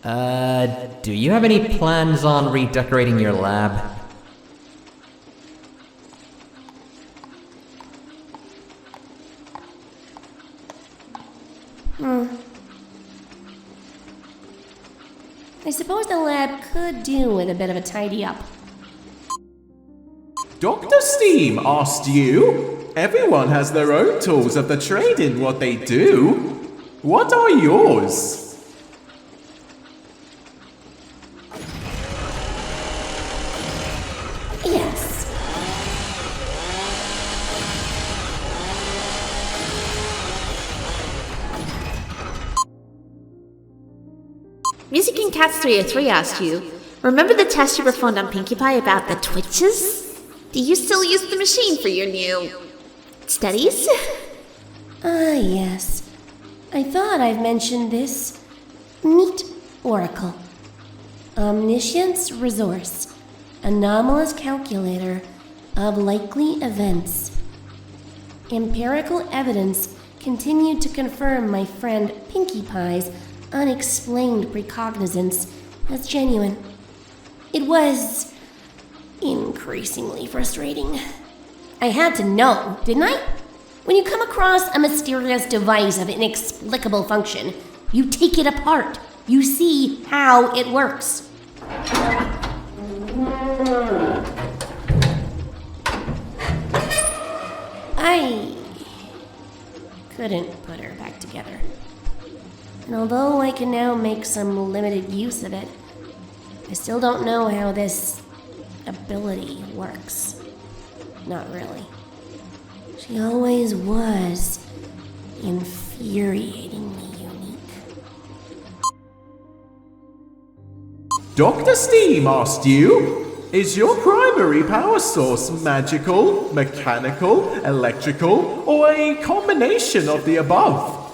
Do you have any plans on redecorating your lab? I suppose the lab could do with a bit of a tidy up. Dr. Steam asked you. Everyone has their own tools of the trade in what they do. What are yours? Yes. Music and Cats 303 asked you, remember the test you performed on Pinkie Pie about the twitches? Do you still use the machine for your new studies? Yes. I thought I've mentioned this. Neat Oracle. Omniscience Resource. Anomalous Calculator of Likely Events. Empirical evidence continued to confirm my friend Pinkie Pie's unexplained precognizance as genuine. It was increasingly frustrating. I had to know, didn't I? When you come across a mysterious device of inexplicable function, you take it apart. You see how it works. I couldn't put her back together. And although I can now make some limited use of it, I still don't know how this ability works. Not really. She always was infuriatingly unique. Dr. Steam asked you. Is your primary power source magical, mechanical, electrical, or a combination of the above?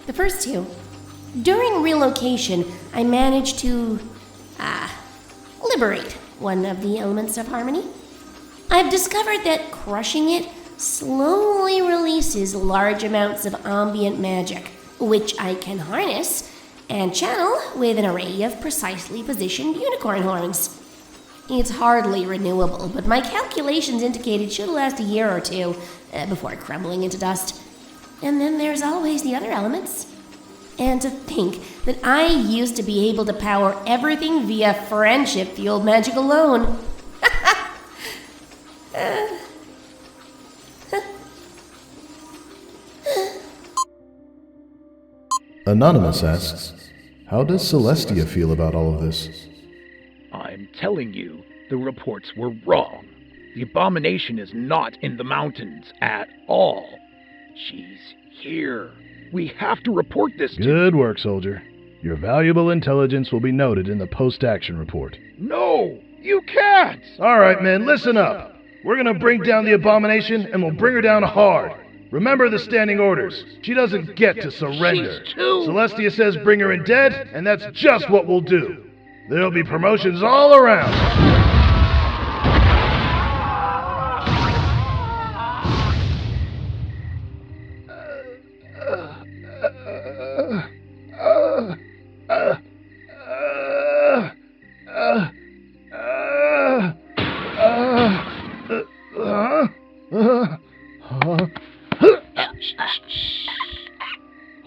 The first two. During relocation, I managed to, liberate one of the elements of harmony. I've discovered that crushing it slowly releases large amounts of ambient magic, which I can harness and channel with an array of precisely positioned unicorn horns. It's hardly renewable, but my calculations indicate it should last a year or two before crumbling into dust. And then there's always the other elements. And to think that I used to be able to power everything via friendship-fueled magic alone. Anonymous asks, how does Celestia feel about all of this? I'm telling you, the reports were wrong. The abomination is not in the mountains at all. She's here. We have to report this to... Good work, soldier. Your valuable intelligence will be noted in the post-action report. No! You can't! All right, men, listen up. We're gonna bring down the abomination, and we'll bring her down hard. Remember the standing orders. She doesn't get to surrender. Celestia says bring her in dead, and that's just what we'll do. There'll be promotions all around.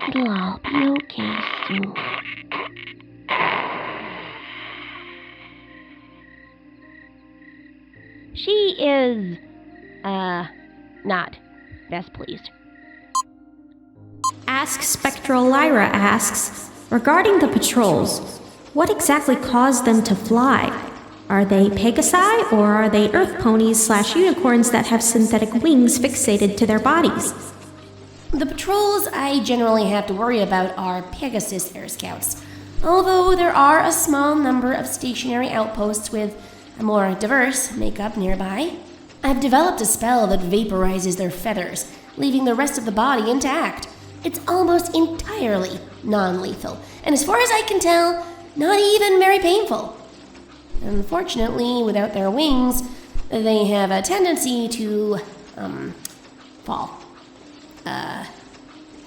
It'll all be okay soon. She is, not best pleased. Ask-spectrallyra asks, regarding the patrols, what exactly caused them to fly? Are they Pegasi, or are they Earth ponies / unicorns that have synthetic wings fixated to their bodies? The patrols I generally have to worry about are Pegasus Air Scouts, although there are a small number of stationary outposts with a more diverse makeup nearby. I've developed a spell that vaporizes their feathers, leaving the rest of the body intact. It's almost entirely non-lethal, and as far as I can tell, not even very painful. Unfortunately, without their wings, they have a tendency to, fall.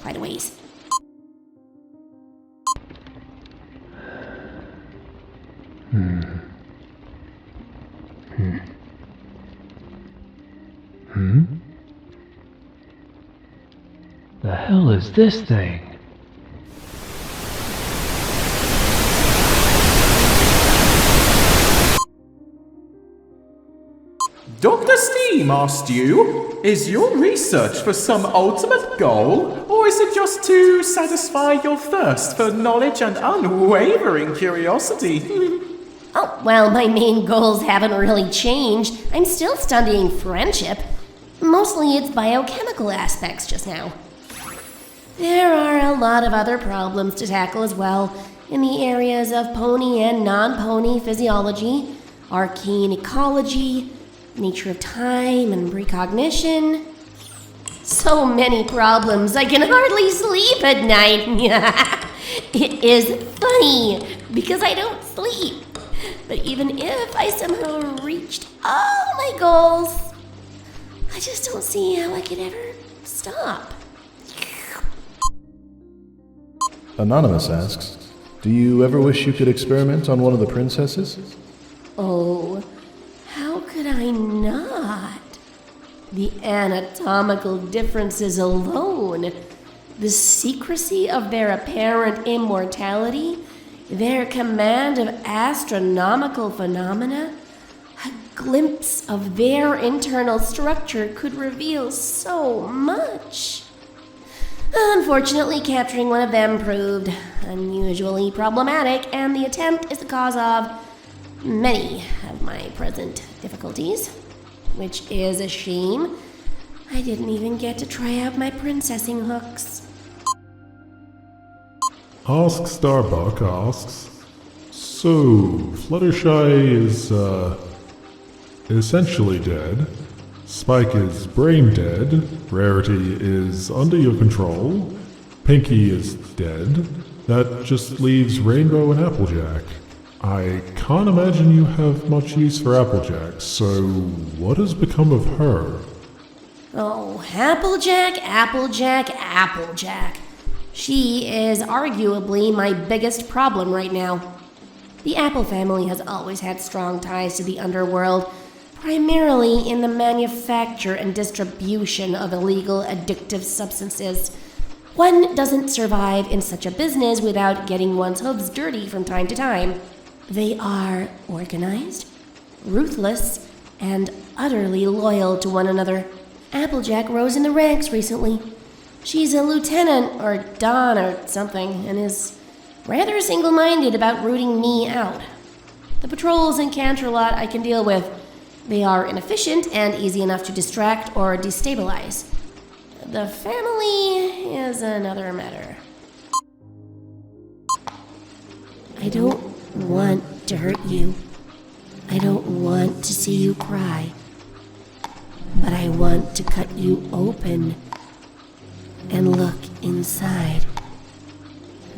Quite a ways. The hell is this thing? Dr. Steam asked you, is your research for some ultimate goal, or is it just to satisfy your thirst for knowledge and unwavering curiosity? Oh, well, my main goals haven't really changed. I'm still studying friendship. Mostly it's biochemical aspects just now. There are a lot of other problems to tackle as well, in the areas of pony and non-pony physiology, arcane ecology, nature of time and precognition. So many problems, I can hardly sleep at night. It is funny, because I don't sleep. But even if I somehow reached all my goals, I just don't see how I could ever stop. Anonymous asks, do you ever wish you could experiment on one of the princesses? Oh, how could I not? The anatomical differences alone, the secrecy of their apparent immortality, their command of astronomical phenomena, a glimpse of their internal structure could reveal so much. Unfortunately, capturing one of them proved unusually problematic, and the attempt is the cause of many of my present difficulties, which is a shame. I didn't even get to try out my princessing hooks. Ask-starbuck asks, so Fluttershy is, essentially dead. Spike is brain dead. Rarity is under your control. Pinky is dead. That just leaves Rainbow and Applejack. I can't imagine you have much use for Applejack, so what has become of her? Oh, Applejack, Applejack, Applejack. She is arguably my biggest problem right now. The Apple family has always had strong ties to the underworld, primarily in the manufacture and distribution of illegal addictive substances. One doesn't survive in such a business without getting one's hooves dirty from time to time. They are organized, ruthless, and utterly loyal to one another. Applejack rose in the ranks recently. She's a lieutenant or don or something, and is rather single-minded about rooting me out. The patrols in Canterlot I can deal with. They are inefficient and easy enough to distract or destabilize. The family is another matter. I don't want to hurt you. I don't want to see you cry. But I want to cut you open and look inside.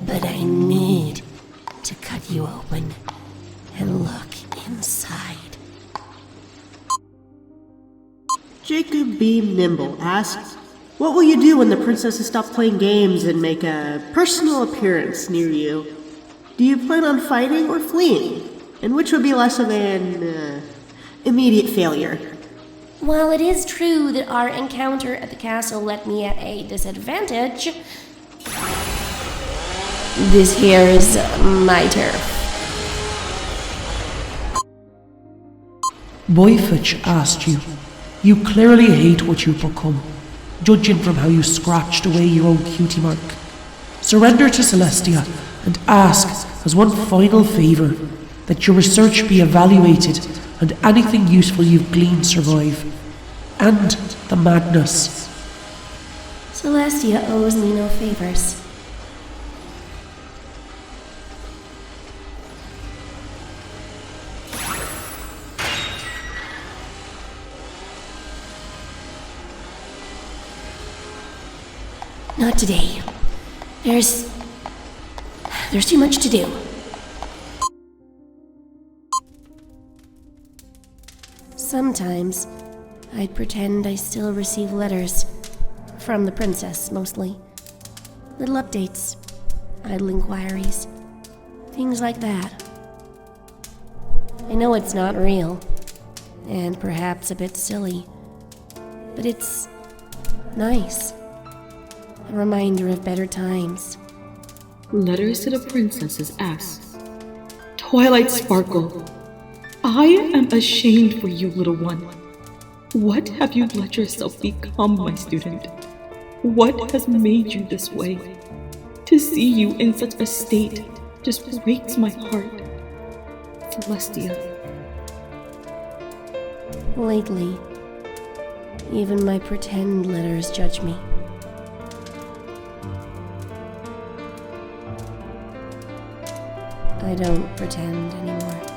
But I need to cut you open and look inside. Jacob-b-nimbel asks, what will you do when the princesses stop playing games and make a personal appearance near you? Do you plan on fighting or fleeing? And which would be less of an immediate failure? While it is true that our encounter at the castle left me at a disadvantage, this here is my turf. Boifaic asked you. You clearly hate what you've become, judging from how you scratched away your own cutie mark. Surrender to Celestia and ask, as one final favour, that your research be evaluated and anything useful you've gleaned survive. And the madness. Celestia owes me no favors. Not today. There's too much to do. Sometimes I'd pretend I still receive letters. From the princess, mostly. Little updates, idle inquiries, things like that. I know it's not real, and perhaps a bit silly, but it's nice. A reminder of better times. Letters to the Princesses asks, Twilight Sparkle, I am ashamed for you, little one. What have you let yourself become, my student? What has made you this way? To see you in such a state just breaks my heart. Celestia. Lately, even my pretend letters judge me. I don't pretend anymore.